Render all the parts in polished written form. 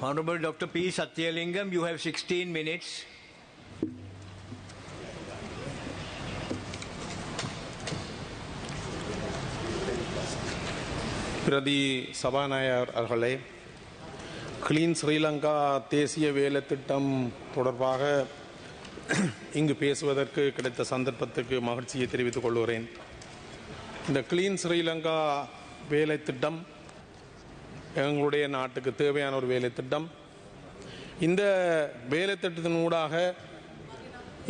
Honorable Dr. P. Satyalingam, you have 16 minutes. பிரதி சபாநாயகர் அவர்களே, கிளீன் ஸ்ரீலங்கா தேசிய வேலை திட்டம் தொடர்பாக இங்கு பேசுவதற்கு கிடைத்த சந்தர்ப்பத்துக்கு மகிழ்ச்சியை தெரிவித்துக் கொள்கிறேன். இந்த கிளீன் ஸ்ரீலங்கா வேலை திட்டம் எங்களுடைய நாட்டுக்கு தேவையான ஒரு வேலை திட்டம். இந்த வேலை திட்டத்தின் ஊடாக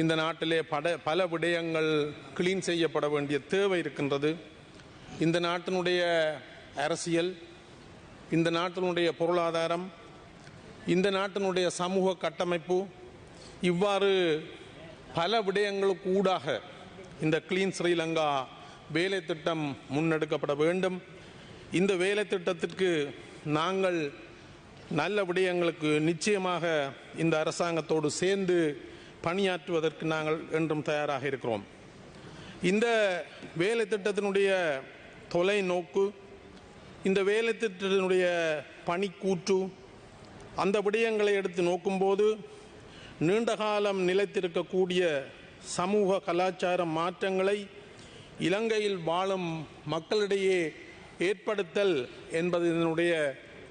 இந்த நாட்டிலே பல விடயங்கள் கிளீன் செய்யப்பட வேண்டிய தேவை இருக்கின்றது. இந்த நாட்டினுடைய அரசியல், இந்த நாட்டினுடைய பொருளாதாரம், இந்த நாட்டினுடைய சமூக கட்டமைப்பு, இவ்வாறு பல விடயங்களுக்கு ஊடாக இந்த கிளீன் ஸ்ரீலங்கா வேலை திட்டம் முன்னெடுக்கப்பட வேண்டும். இந்த வேலை திட்டத்திற்கு நாங்கள் நல்ல விடயங்களுக்கு நிச்சயமாக இந்த அரசாங்கத்தோடு சேர்ந்து பணியாற்றுவதற்கு நாங்கள் என்றும் தயாராக இருக்கிறோம். இந்த வேலை திட்டத்தினுடைய தொலைநோக்கு, இந்த வேலை திட்டத்தினுடைய பணிக்கூற்று, அந்த விடயங்களை எடுத்து நோக்கும்போது நீண்ட காலம் நிலைத்திருக்கக்கூடிய சமூக கலாச்சார மாற்றங்களை இலங்கையில் வாழும் மக்களிடையே ஏற்படுத்தல் என்பது இதனுடைய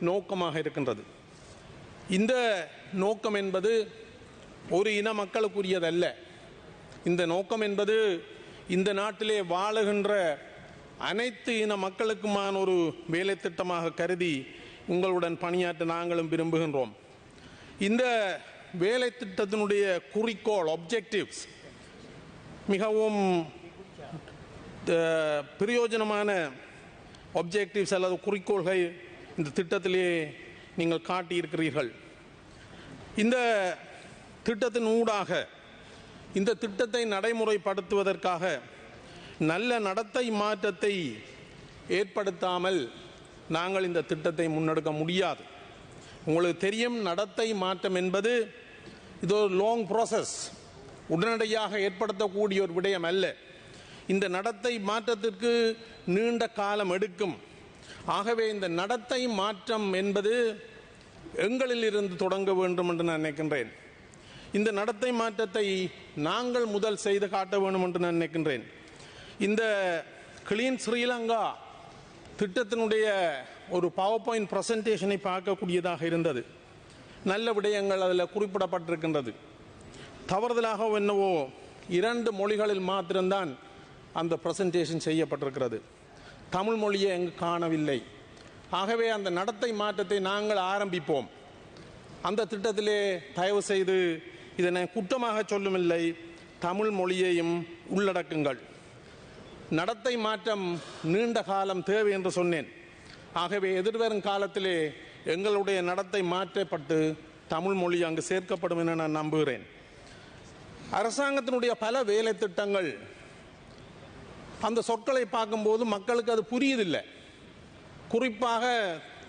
நோக்கமாக இருக்கின்றது. இந்த நோக்கம் என்பது ஒரு இன மக்களுக்குரியதல்ல. இந்த நோக்கம் என்பது இந்த நாட்டிலே வாழுகின்ற அனைத்து இன மக்களுக்குமான ஒரு வேலை திட்டமாக கருதி உங்களுடன் பணியாற்ற நாங்களும் விரும்புகின்றோம். இந்த வேலை திட்டத்தினுடைய குறிக்கோள், ஆப்ஜெக்டிவ்ஸ், மிகவும் பிரயோஜனமான ஆப்ஜெக்டிவ்ஸ் அல்லது குறிக்கோள்கள் இந்த திட்டத்திலே நீங்கள் காட்டியிருக்கிறீர்கள். இந்த திட்டத்தின் ஊடாக இந்த திட்டத்தை நடைமுறைப்படுத்துவதற்காக நல்ல நடத்தை மாற்றத்தை ஏற்படுத்தாமல் நாங்கள் இந்த திட்டத்தை முன்னெடுக்க முடியாது. உங்களுக்கு தெரியும், நடத்தை மாற்றம் என்பது இது ஒரு லாங் ப்ராசஸ், உடனடியாக ஏற்படுத்தக்கூடிய ஒரு விடயம் அல்ல. இந்த நடத்தை மாற்றத்திற்கு நீண்ட காலம் எடுக்கும். ஆகவே இந்த நடத்தை மாற்றம் என்பது எங்களில் இருந்து தொடங்க வேண்டும் என்று நான் நினைக்கின்றேன். இந்த நடத்தை மாற்றத்தை நாங்கள் முதல் செய்து காட்ட வேண்டும் என்று நான் நினைக்கின்றேன். இந்த கிளீன் ஸ்ரீலங்கா திட்டத்தினுடைய ஒரு பவர் பாயிண்ட் பிரசன்டேஷனை பார்க்கக்கூடியதாக இருந்தது. நல்ல விடயங்கள் அதில் குறிப்பிடப்பட்டிருக்கின்றது. தவறுதலாக என்னவோ 2 மொழிகளில் மாத்திரம்தான் அந்த பிரசன்டேஷன் செய்யப்பட்டிருக்கிறது. தமிழ் மொழியை எங்கு காணவில்லை. ஆகவே அந்த நடத்தை மாற்றத்தை நாங்கள் ஆரம்பிப்போம். அந்த திட்டத்திலே தயவு செய்து இதனை குற்றமாக சொல்லுமில்லை, தமிழ் மொழியையும் உள்ளடக்குங்கள். நடத்தை மாற்றம் நீண்ட காலம் தேவை என்று சொன்னேன். ஆகவே எதிர்வரும் காலத்திலே எங்களுடைய நடத்தை மாற்றப்பட்டு தமிழ் மொழி அங்கு சேர்க்கப்படும் என நான் நம்புகிறேன். அரசாங்கத்தினுடைய பல வேலை திட்டங்கள், அந்த சொற்களை பார்க்கும்போது மக்களுக்கு அது புரியுதில்லை. குறிப்பாக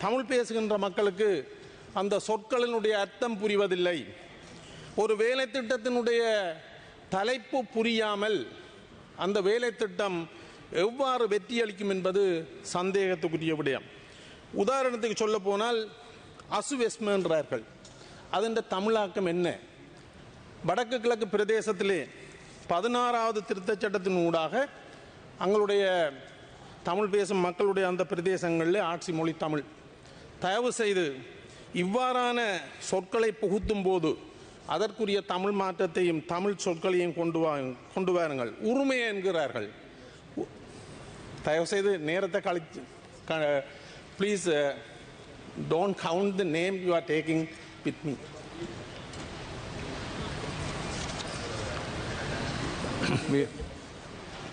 தமிழ் பேசுகின்ற மக்களுக்கு அந்த சொற்களினுடைய அர்த்தம் புரிவதில்லை. ஒரு வேலை திட்டத்தினுடைய தலைப்பு புரியாமல் அந்த வேலை திட்டம் எவ்வாறு வெற்றியளிக்கும் என்பது சந்தேகத்துக்குரிய விடயம். உதாரணத்துக்கு சொல்ல போனால் அசுவெஸ்மென்றார்கள். அதன் தமிழாக்கம் என்ன? வடக்கு கிழக்கு பிரதேசத்திலே 16வது திருத்தச் சட்டத்தின் ஊடாக அங்களுடைய தமிழ் பேசும் மக்களுடைய அந்த பிரதேசங்களில் ஆட்சி மொழி தமிழ். தயவு செய்து இவ்வாறான சொற்களை புகுத்தும் போது அதற்குரிய தமிழ் மாற்றத்தையும் தமிழ் சொற்களையும் கொண்டு வாருங்கள். உரிமை என்கிறார்கள். தயவு செய்து நேரத்தை கழித்து please don't count the name you are taking with me.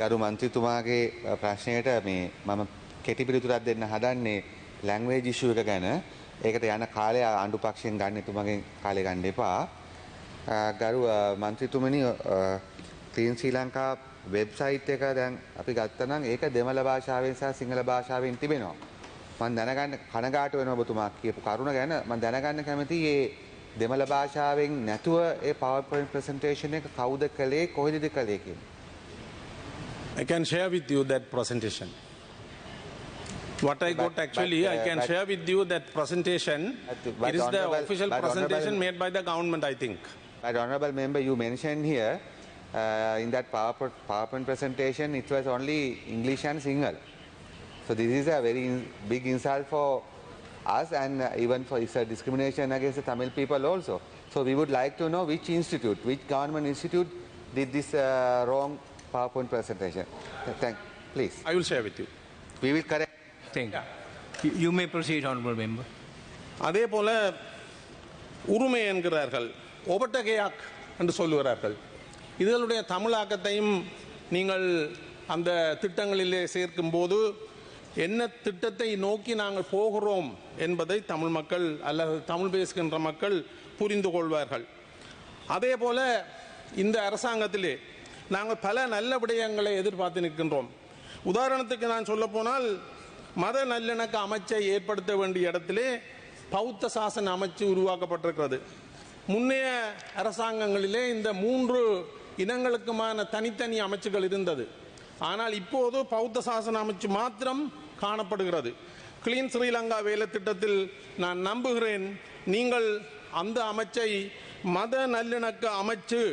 ගරු මන්ත්‍රීතුමාගේ ප්‍රශ්නයට මම කෙටි පිළිතුරක් දෙන්න හදන්නේ ලැන්ග්වේජ් ඉෂුව එක ගැන. ඒකට යන කාලය ආණ්ඩු පක්ෂයෙන් ගන්න එතුමාගෙන් කාලය ගන්න එපා. ගරු මන්ත්‍රීතුමනි, ක්ලීන් ශ්‍රී ලංකා වෙබ්සයිට් එක දැන් අපි ගත්තා නම් ඒක දෙමළ භාෂාවෙන් සහ සිංහල භාෂාවෙන් තිබෙනවා. මම දැනගන්න කනගාටු වෙනවා ඔබතුමා කියපු කරුණ ගැන. මම දැනගන්න කැමතියි මේ දෙමළ භාෂාවෙන් නැතුව ඒ PowerPoint presentation එක කවුද කළේ, කොහෙද කළේ කියන. I can share with you that presentation. What I got actually, I can share with you that presentation. It is the official presentation made by the government, I think. But honorable member, you mentioned here in that PowerPoint presentation, it was only English and single. So this is a very big insult for us, and even for it's a discrimination against the Tamil people also. So we would like to know which institute, which government institute did this wrong PowerPoint presentation. Please. I will share with you. We will correct. Thank you. You may proceed, honorable member. அதே போல உரிமை என்கிறார்கள், ஒபட்டகையாக் என்று சொல்லுகிறார்கள். இதனுடைய தமிழாக்கத்தையும் நீங்கள் அந்த திட்டங்களிலே சேர்க்கும் போது என்ன திட்டத்தை நோக்கி நாங்கள் போகிறோம் என்பதை தமிழ் மக்கள் அல்லது தமிழ் பேசுகின்ற மக்கள் புரிந்து கொள்வார்கள். அதே போல இந்த அரசாங்கத்திலே நாங்கள் பல நல்ல விடயங்களை எதிர்பார்த்து நிற்கின்றோம். உதாரணத்துக்கு நான் சொல்ல போனால், மத நல்லிணக்க அமைச்சை ஏற்படுத்த வேண்டிய இடத்திலே பௌத்த சாசன அமைச்சு உருவாக்கப்பட்டிருக்கிறது. முன்னைய அரசாங்கங்களிலே இந்த 3 இனங்களுக்குமான தனித்தனி அமைச்சுகள் இருந்தது. ஆனால் இப்போது பௌத்த சாசன அமைச்சு மாத்திரம் காணப்படுகிறது. கிளீன் ஸ்ரீலங்கா வேலை திட்டத்தில் நான் நம்புகிறேன் நீங்கள் அந்த அமைச்சை மத நல்லிணக்க அமைச்சு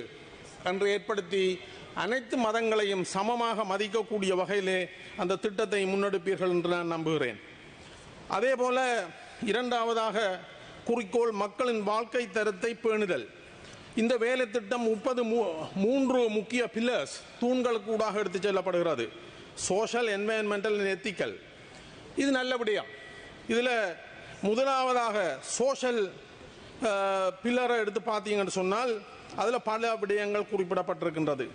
என்று ஏற்படுத்தி அனைத்து மதங்களையும் சமமாக மதிக்கக்கூடிய வகையிலே அந்த திட்டத்தை முன்னெடுப்பீர்கள் என்று நான் நம்புகிறேன். அதே போல இரண்டாவதாக குறிக்கோள் மக்களின் வாழ்க்கை தரத்தை பேணுதல். இந்த வேலை திட்டம் 33 முக்கிய பில்லர்ஸ் தூண்களுக்கு ஊடாக எடுத்து செல்லப்படுகிறது. Social, environmental, ethical. இது நல்லபடியாக இதில் முதலாவதாக சோஷியல் பில்லரை எடுத்து பார்த்தீங்கன்னு சொன்னால் அதில் பல விடயங்கள் குறிப்பிடப்பட்டிருக்கின்றது.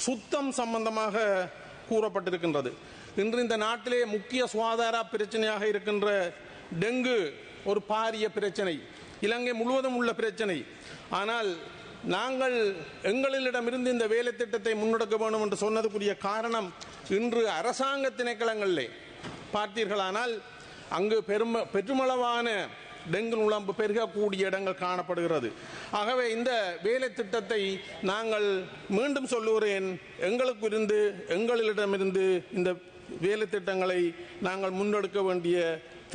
சுத்தம் சம்பந்தமாக கூறப்பட்டிருக்கின்றது. இன்று இந்த நாட்டிலே முக்கிய சுகாதார பிரச்சனையாக இருக்கின்ற டெங்கு ஒரு பாரிய பிரச்சனை, இலங்கை முழுவதும் உள்ள பிரச்சனை. ஆனால் நாங்கள் எங்களிடமிருந்து இந்த வேலை திட்டத்தை முன்னெடுக்க வேண்டும் என்று சொன்னதுக்குரிய காரணம், இன்று அரசாங்க திணைக்களங்களிலே பார்த்தீர்களானால் அங்கு பெருமளவான டெங்கு நுளம்பு பெருகக்கூடிய இடங்கள் காணப்படுகிறது. ஆகவே இந்த வேலை திட்டத்தை நாங்கள் மீண்டும் சொல்லுகிறேன், எங்களிடமிருந்து இந்த வேலை திட்டங்களை நாங்கள் முன்னெடுக்க வேண்டிய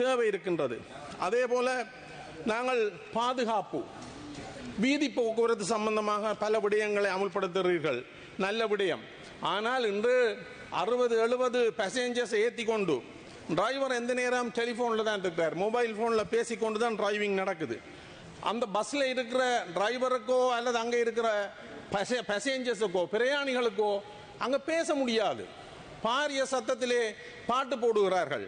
தேவை இருக்கின்றது. அதே போல நாங்கள் பாதுகாப்பு, வீதி போக்குவரத்து சம்பந்தமாக பல விடயங்களை அமல்படுத்துகிறீர்கள், நல்ல விடயம். ஆனால் இன்று 60-70 பேசஞ்சர்ஸ் ஏற்றி கொண்டு டிரைவர் எந்த நேரம் டெலிஃபோனில் தான் இருக்கிறார், மொபைல் ஃபோனில் பேசிக்கொண்டு தான் டிரைவிங் நடக்குது. அந்த பஸ்ஸில் இருக்கிற டிரைவருக்கோ அல்லது அங்கே இருக்கிற பேசஞ்சர்ஸுக்கோ பிரயாணிகளுக்கோ அங்கே பேச முடியாது. பாரிய சத்தத்திலே பாட்டு போடுகிறார்கள்.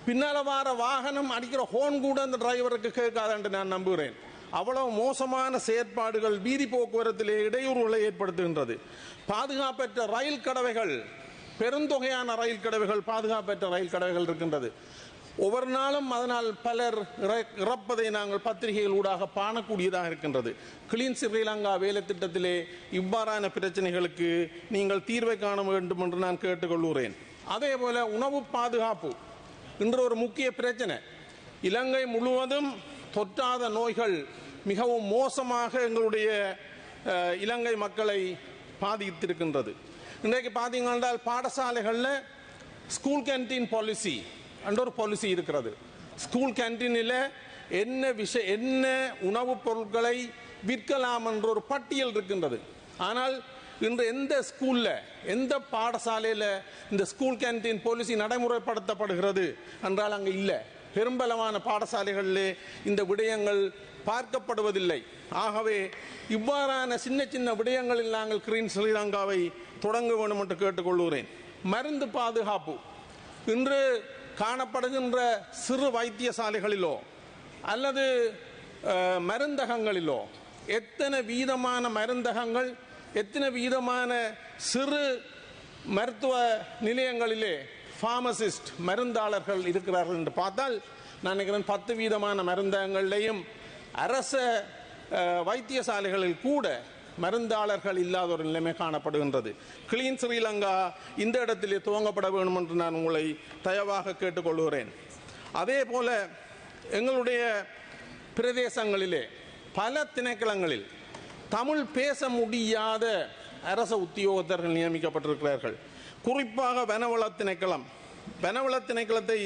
பின்னால் வார வாகனம் அடிக்கிற ஹோன் கூட அந்த டிரைவருக்கு கேட்காது என்று நான் நம்புகிறேன். அவ்வளவு மோசமான செயற்பாடுகள் வீதி போக்குவரத்திலே இடையூறுகளை ஏற்படுத்துகின்றது. பாதுகாப்பற்ற ரயில் கடவைகள், பெருந்தொகையான ரயில் கடவைகள், பாதுகாப்பற்ற ரயில் கடவைகள் இருக்கின்றது. ஒவ்வொரு நாளும் அதனால் பலர் இறப்பதை நாங்கள் பத்திரிகைகள் ஊடாக காணக்கூடியதாக இருக்கின்றது. கிளீன் ஸ்ரீலங்கா வேலை திட்டத்திலே இவ்வாறான பிரச்சனைகளுக்கு நீங்கள் தீர்வை காண வேண்டும் என்று நான் கேட்டுக்கொள்கிறேன். அதே போல உணவு பாதுகாப்பு இன்று ஒரு முக்கிய பிரச்சனை. இலங்கை முழுவதும் தொற்றாத நோய்கள் மிகவும் மோசமாக எங்களுடைய இலங்கை மக்களை பாதித்திருக்கின்றது. இன்றைக்கு பார்த்தீங்கன்னா பாடசாலைகளில் ஸ்கூல் கேன்டீன் பாலிசி என்ற ஒரு பாலிசி இருக்கிறது. ஸ்கூல் கேன்டீனில் என்ன உணவுப் பொருட்களை விற்கலாம் என்ற ஒரு பட்டியல் இருக்கின்றது. ஆனால் இன்று எந்த ஸ்கூலில், எந்த பாடசாலையில் இந்த ஸ்கூல் கேன்டீன் பாலிசி நடைமுறைப்படுத்தப்படுகிறது என்றால் அங்கே இல்லை. பெரும்பலமான பாடசாலைகளிலே இந்த விடயங்கள் பார்க்கப்படுவதில்லை. ஆகவே இவ்வாறான சின்ன சின்ன விடயங்களில் நாங்கள் கிளீன் ஸ்ரீலங்காவை தொடங்க வேண்டும் என்று கேட்டுக்கொள்கிறேன். மருந்து பாதுகாப்பு இன்று காணப்படுகின்ற சிறு வைத்தியசாலைகளிலோ அல்லது மருந்தகங்களிலோ எத்தனை வீதமான மருந்தகங்கள், எத்தனை வீதமான சிறு மருத்துவ நிலையங்களிலே ஃபார்மசிஸ்ட் மருந்தாளர்கள் இருக்கிறார்கள் என்று பார்த்தால் நான் நினைக்கிறேன் 10 வீதமான மருந்தகங்களிலேயும் அரச வைத்தியசாலைகளில் கூட மருந்தாளர்கள் இல்லாத ஒரு நிலைமை காணப்படுகின்றது. கிளீன் ஸ்ரீலங்கா இந்த இடத்திலே துவங்கப்பட வேண்டும் என்று நான் உங்களை தயவாக கேட்டுக்கொள்கிறேன். அதே போல எங்களுடைய பிரதேசங்களிலே பல திணைக்களங்களில் தமிழ் பேச முடியாத அரச உத்தியோகத்தர்கள் நியமிக்கப்பட்டிருக்கிறார்கள். குறிப்பாக வனவள திணைக்களம், வனவள திணைக்களத்தை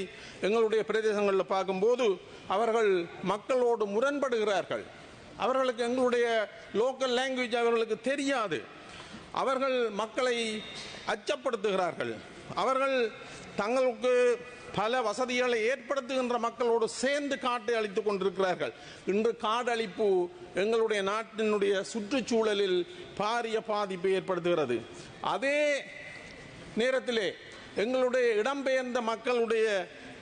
எங்களுடைய பிரதேசங்களில் பார்க்கும்போது அவர்கள் மக்களோடு முரண்படுகிறார்கள். அவர்களுக்கு எங்களுடைய லோக்கல் லாங்குவேஜ் அவர்களுக்கு தெரியாது. அவர்கள் மக்களை அச்சப்படுத்துகிறார்கள். அவர்கள் தங்களுக்கு பல வசதிகளை ஏற்படுத்துகின்ற மக்களோடு சேர்ந்து காட்டை அழித்துக் கொண்டிருக்கிறார்கள். இன்று காடு அழிப்பு எங்களுடைய நாட்டினுடைய சுற்றுச்சூழலில் பாரிய பாதிப்பை ஏற்படுத்துகிறது. அதே நேரத்திலே எங்களுடைய இடம்பெயர்ந்த மக்களுடைய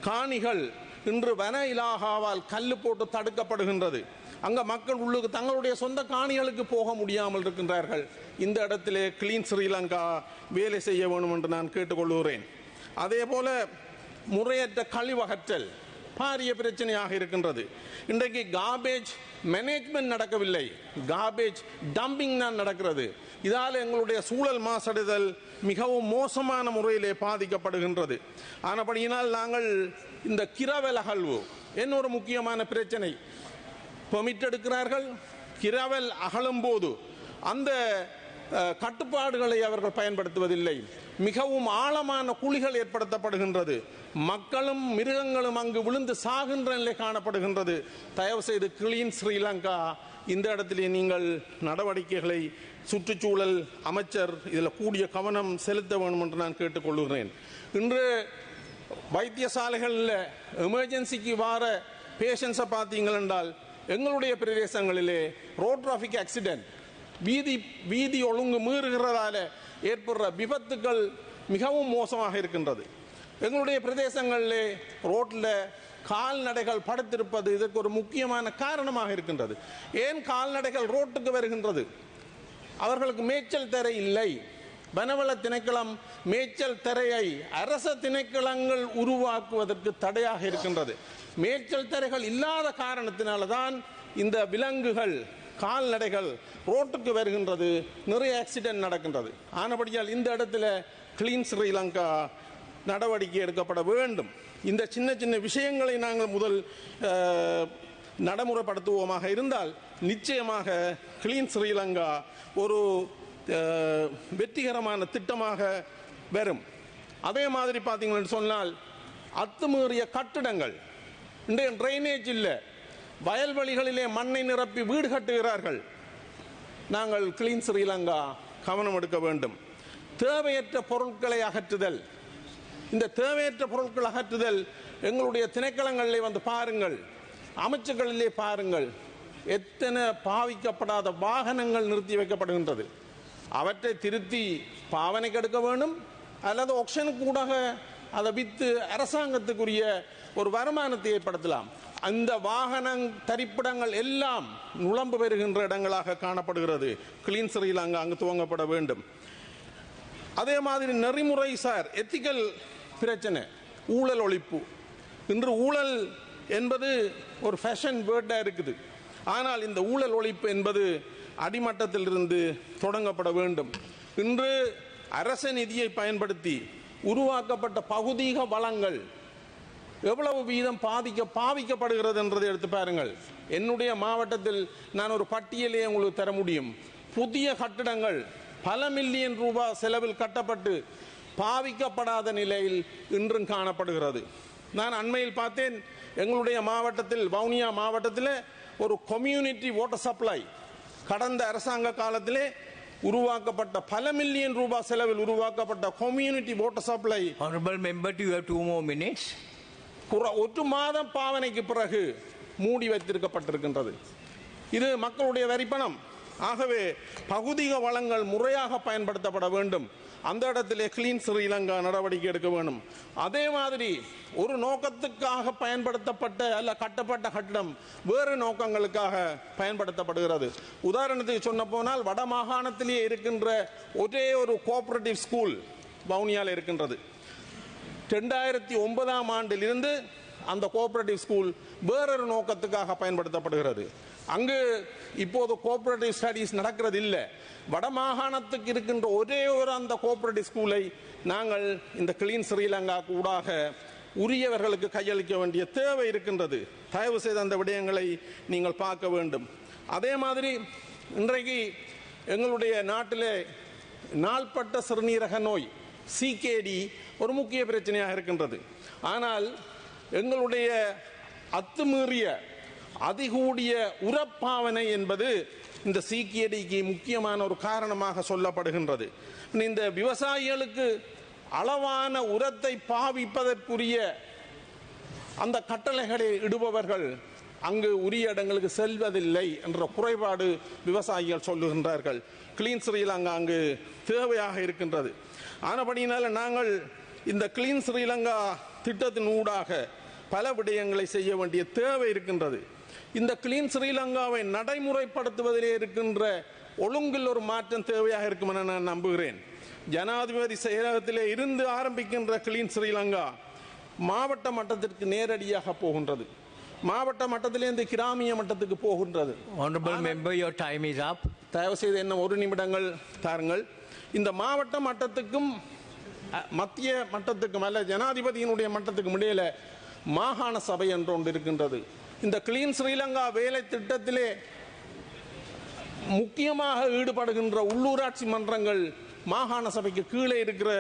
காணிகள் இன்று வன இலாகாவால் கல்லு போட்டு தடுக்கப்படுகின்றது. அங்க மக்கள் உள்ளுக்கு தங்களுடைய சொந்த காணிகளுக்கு போக முடியாமல் இருக்கின்றார்கள். இந்த இடத்திலே கிளீன் ஸ்ரீலங்கா வேலை செய்ய வேண்டும் என்று நான் கேட்டுக்கொள்கிறேன். அதே போல முறையற்ற கழிவகற்றல் பாரிய பிரச்சனையாக இருக்கின்றது. இன்றைக்கு கார்பேஜ் மேனேஜ்மெண்ட் நடக்கவில்லை, கார்பேஜ் டம்பிங் தான் நடக்கிறது. இதால் எங்களுடைய சூழல் மாசடைதல் மிகவும் மோசமான முறையிலே பாதிக்கப்படுகின்றது. ஆனபடியினால் நாங்கள் இந்த கிரவல் அகழ்வு என்ன ஒரு முக்கியமான பிரச்சனை. பெர்மிட் எடுக்கிறார்கள், கிரவல் அகழும் போது அந்த கட்டுப்பாடுகளை அவர்கள் பயன்படுத்துவதில்லை. மிகவும் ஆழமான குழிகள் ஏற்படுத்தப்படுகின்றது. மக்களும் மிருகங்களும் அங்கு விழுந்து சாகின்ற நிலை காணப்படுகின்றது. தயவு செய்து கிளீன் ஸ்ரீலங்கா இந்த இடத்திலே நீங்கள் நடவடிக்கைகளை சுற்றுச்சூழல் அமைச்சர் இதில் கூடிய கவனம் செலுத்த வேண்டும் என்று நான் கேட்டுக்கொள்கிறேன். இன்று வைத்தியசாலைகளில் எமர்ஜென்சிக்கு வார பேஷண்ட்ஸை பார்த்தீங்கள் என்றால் எங்களுடைய பிரதேசங்களிலே ரோட் டிராஃபிக் ஆக்சிடென்ட் வீதி ஒழுங்கு மீறுகிறதால ஏற்படுற விபத்துக்கள் மிகவும் மோசமாக இருக்கின்றது. எங்களுடைய பிரதேசங்களிலே ரோட்டில் கால்நடைகள் படுத்திருப்பது இதற்கு ஒரு முக்கியமான காரணமாக இருக்கின்றது. ஏன் கால்நடைகள் ரோட்டுக்கு வருகின்றது? அவர்களுக்கு மேய்ச்சல் தரை இல்லை. வனவள திணைக்களம் மேய்ச்சல் தரையை அரச திணைக்களங்கள் உருவாக்குவதற்கு தடையாக இருக்கின்றது. மேய்ச்சல் தரைகள் இல்லாத காரணத்தினால்தான் இந்த விலங்குகள் கால்நடைகள் ரோட்டுக்கு வருகின்றது, நிறைய ஆக்சிடென்ட் நடக்கின்றது. ஆனபடியால் இந்த இடத்துல கிளீன் ஸ்ரீலங்கா நடவடிக்கை எடுக்கப்பட வேண்டும். இந்த சின்ன சின்ன விஷயங்களை நாங்கள் முதல் நடைமுறைப்படுத்துவோமாக இருந்தால் நிச்சயமாக கிளீன் ஸ்ரீலங்கா ஒரு வெற்றிகரமான திட்டமாக வரும். அதே மாதிரி பார்த்தீங்கன்னு சொன்னால் அத்துமீறிய கட்டிடங்கள், இன்றைய ட்ரைனேஜ் இல்லை, வயல்வெளிகளிலே மண்ணை நிரப்பி வீடு கட்டுகிறார்கள். நாங்கள் கிளீன் ஸ்ரீலங்கா கவனம் எடுக்க வேண்டும். தேவையற்ற பொருட்களை அகற்றுதல், இந்த தேவையற்ற பொருட்கள் அகற்றுதல் எங்களுடைய திணைக்களங்களிலே வந்து பாருங்கள், அமைச்சுகளிலே பாருங்கள், எத்தனை பாவிக்கப்படாத வாகனங்கள் நிறுத்தி வைக்கப்படுகின்றது. அவற்றை திருத்தி பாவனைக்கு எடுக்க வேண்டும் அல்லது ஆக்ஷனுக்கு கூடாக அதை விற்று அரசாங்கத்துக்குரிய ஒரு வருமானத்தை ஏற்படுத்தலாம். அந்த வாகன தரிப்பிடங்கள் எல்லாம் நுழம்பு பெறுகின்ற இடங்களாக காணப்படுகிறது. கிளீன் ஸ்ரீலங்கா அங்கு துவங்கப்பட வேண்டும். அதே மாதிரி நெறிமுறை சார் எத்திக்கல் பிரச்சனை, ஊழல் ஒழிப்பு. இன்று ஊழல் என்பது ஒரு ஃபேஷன் வேர்டாக இருக்குது. ஆனால் இந்த ஊழல் ஒழிப்பு என்பது அடிமட்டத்தில் இருந்து தொடங்கப்பட வேண்டும். இன்று அரச நிதியை பயன்படுத்தி உருவாக்கப்பட்ட பகுதீக வளங்கள் எவ்வளவு வீதம் பாவிக்கப்படுகிறது என்றதை எடுத்து பாருங்கள். என்னுடைய மாவட்டத்தில் நான் ஒரு பட்டியலே உங்களுக்கு தர முடியும். புதிய கட்டிடங்கள் பல மில்லியன் ரூபாய் செலவில் கட்டப்பட்டு பாவிக்கப்படாத நிலையில் இன்றும் காணப்படுகிறது. நான் அண்மையில் பார்த்தேன், எங்களுடைய மாவட்டத்தில் வவுனியா மாவட்டத்தில் ஒரு கம்யூனிட்டி வாட்டர் சப்ளை கடந்த அரசாங்க காலத்திலே உருவாக்கப்பட்ட பல மில்லியன் ரூபாய் செலவில் உருவாக்கப்பட்ட community water supply. Honorable member, you have 2 more minutes. ஒரு மாதம் பாவனைக்கு பிறகு மூடி வைத்திருக்கப்பட்டிருக்கின்றது. இது மக்களுடைய வரிப்பணம். ஆகவே பகுதிக வளங்கள் முறையாக பயன்படுத்தப்பட வேண்டும். அந்த இடத்திலே கிளீன் ஸ்ரீலங்கா நடவடிக்கை எடுக்க வேண்டும். அதே மாதிரி ஒரு நோக்கத்துக்காக பயன்படுத்தப்பட்ட அல்ல கட்டப்பட்ட கட்டிடம் வேறு நோக்கங்களுக்காக பயன்படுத்தப்படுகிறது. உதாரணத்துக்கு சொன்ன போனால் வட மாகாணத்திலேயே இருக்கின்ற ஒரே ஒரு கோஆபரேட்டிவ் ஸ்கூல் வவுனியாவில் இருக்கின்றது. 2009ஆம் ஆண்டிலிருந்து அந்த கோஆபரேட்டிவ் ஸ்கூல் வேறொரு நோக்கத்துக்காக பயன்படுத்தப்படுகிறது. அங்கு இப்போது கோஆபரேட்டிவ் ஸ்டடீஸ் நடக்கிறது இல்லை. வடமாகாணத்துக்கு இருக்கின்ற ஒரே ஒரு அந்த கோஆபரேட்டிவ் ஸ்கூலை நாங்கள் இந்த கிளீன் ஸ்ரீலங்கா கூடாக உரியவர்களுக்கு கையளிக்க வேண்டிய தேவை இருக்கின்றது. தயவு செய்து அந்த விடயங்களை நீங்கள் பார்க்க வேண்டும். அதே மாதிரி இன்றைக்கு எங்களுடைய நாட்டிலே நாள்பட்ட சிறுநீரக நோய் சிகேடி ஒரு முக்கிய பிரச்சனையாக இருக்கின்றது. ஆனால் எங்களுடைய அத்துமீறிய அதிகூடிய உரப்பாவனை என்பது இந்த சிகேடிக்கு முக்கியமான ஒரு காரணமாக சொல்லப்படுகின்றது. இந்த விவசாயிகளுக்கு அளவான உரத்தை பாவிப்பதற்குரிய அந்த கட்டளைகளை இடுபவர்கள் அங்கு உரிய இடங்களுக்கு செல்வதில்லை என்ற குறைபாடு விவசாயிகள் சொல்லுகின்றார்கள். கிளீன் ஸ்ரீலங்கா அங்கு தேவையாக இருக்கின்றது. ஆனபடியினால நாங்கள் இந்த கிளீன் ஸ்ரீலங்கா திட்டத்தின் ஊடாக பல விடயங்களை செய்ய வேண்டிய தேவை இருக்கின்றது. இந்த கிளீன் ஸ்ரீலங்காவை நடைமுறைப்படுத்துவதிலே இருக்கின்ற ஒழுங்கில் ஒரு மாற்றம் தேவையாக இருக்கும் என நான் நம்புகிறேன். ஜனாதிபதி செயலகத்திலே இருந்து ஆரம்பிக்கின்ற கிளீன் ஸ்ரீலங்கா மாவட்ட மட்டத்திற்கு நேரடியாக போகின்றது. மாவட்ட மட்டத்திலிருந்து கிராமிய மட்டத்துக்கு போகின்றது. Honorable member, your time is up. தயவு செய்து என்ன ஒரு நிமிடங்கள் தாருங்கள். இந்த மாவட்ட மட்டத்துக்கும் மத்திய மட்டத்துக்கும் அல்ல ஜனாதிபதியினுடைய மட்டத்துக்கும் இடையில மாகாண சபை என்று ஒன்று இருக்கின்றது. இந்த கிளீன் ஸ்ரீலங்கா வேலை திட்டத்திலே முக்கியமாக ஈடுபடுகின்ற உள்ளூராட்சி மன்றங்கள் மாகாண சபைக்கு கீழே இருக்கிற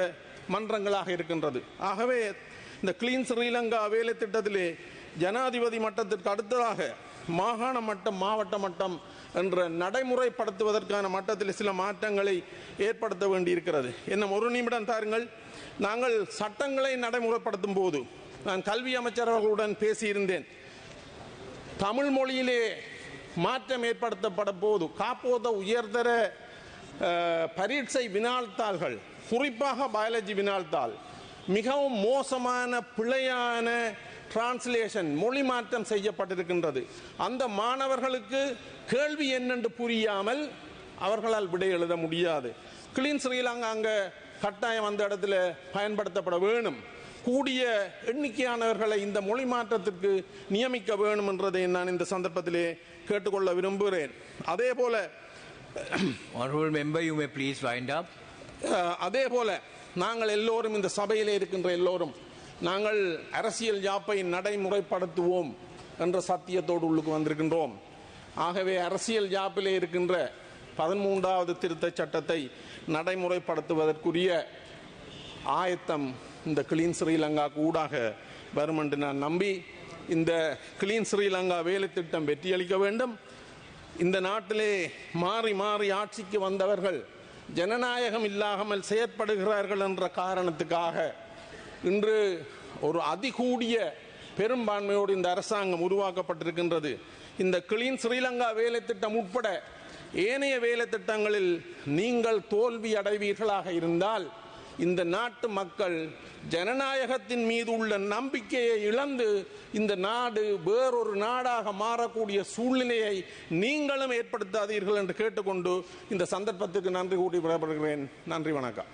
மன்றங்களாக இருக்கின்றது. ஆகவே இந்த கிளீன் ஸ்ரீலங்கா வேலை திட்டத்திலே ஜனாதிபதி மட்டத்திற்கு அடுத்ததாக மாகாண மட்டம் மாவட்ட மட்டம் என்ற நடைமுறைப்படுத்துவதற்கான மட்டத்தில் சில மாற்றங்களை ஏற்படுத்த வேண்டியிருக்கிறது. என்ன ஒரு நிமிடம் தாருங்கள். நாங்கள் சட்டங்களை நடைமுறைப்படுத்தும் போது நான் கல்வி அமைச்சர் அவர்களுடன் பேசியிருந்தேன். தமிழ் மொழியிலே மாற்றம் ஏற்படுத்தப்பட போது காப்போத உயர்தர பரீட்சை வினாழ்த்தாள்கள், குறிப்பாக பயாலஜி வினாழ்த்தாள் மிகவும் மோசமான பிழையான டிரான்ஸ்லேஷன் மொழி மாற்றம் செய்யப்பட்டிருக்கின்றது. அந்த மாணவர்களுக்கு கேள்வி என்னென்று புரியாமல் அவர்களால் விடை எழுத முடியாது. கிளீன் ஸ்ரீலங்கா அங்கே கட்டாயம் அந்த இடத்துல பயன்படுத்தப்பட வேணும். கூடிய எண்ணிக்கையானவர்களை இந்த மொழி மாற்றத்திற்கு நியமிக்க வேணும் என்றதை நான் இந்த சந்தர்ப்பத்திலே கேட்டுக்கொள்ள விரும்புகிறேன். அதே போல Honorable member, you may please wind up. அதே போல நாங்கள் எல்லோரும் இந்த சபையிலே இருக்கின்ற எல்லோரும் நாங்கள் அரசியல் யாப்பை நடைமுறைப்படுத்துவோம் என்ற சத்தியத்தோடு உள்ளுக்கு வந்திருக்கின்றோம். ஆகவே அரசியல் யாப்பிலே இருக்கின்ற 13வது திருத்தச் சட்டத்தை நடைமுறைப்படுத்துவதற்குரிய ஆயத்தம் இந்த கிளீன் ஸ்ரீலங்கா ஊடாக வரும் என்று நான் நம்பி இந்த கிளீன் ஸ்ரீலங்கா வேலை திட்டம் வெற்றியளிக்க வேண்டும். இந்த நாட்டிலே மாறி மாறி ஆட்சிக்கு வந்தவர்கள் ஜனநாயகம் இல்லாமல் செயற்படுகிறார்கள் என்ற காரணத்துக்காக இன்று ஒரு அதிகூடிய பெரும்பான்மையோடு இந்த அரசாங்கம் உருவாக்கப்பட்டிருக்கின்றது. இந்த கிளீன் ஸ்ரீலங்கா வேலை திட்டம் உட்பட ஏனைய வேலை திட்டங்களில் நீங்கள் தோல்வி அடைவீர்களாக இருந்தால் இந்த நாட்டு மக்கள் ஜனநாயகத்தின் மீது உள்ள நம்பிக்கையை இழந்து இந்த நாடு வேறொரு நாடாக மாறக்கூடிய சூழ்நிலையை நீங்களும் ஏற்படுத்தாதீர்கள் என்று கேட்டுக்கொண்டு இந்த சந்தர்ப்பத்துக்கு நன்றி கூட்டி விடப்படுகிறேன். நன்றி, வணக்கம்.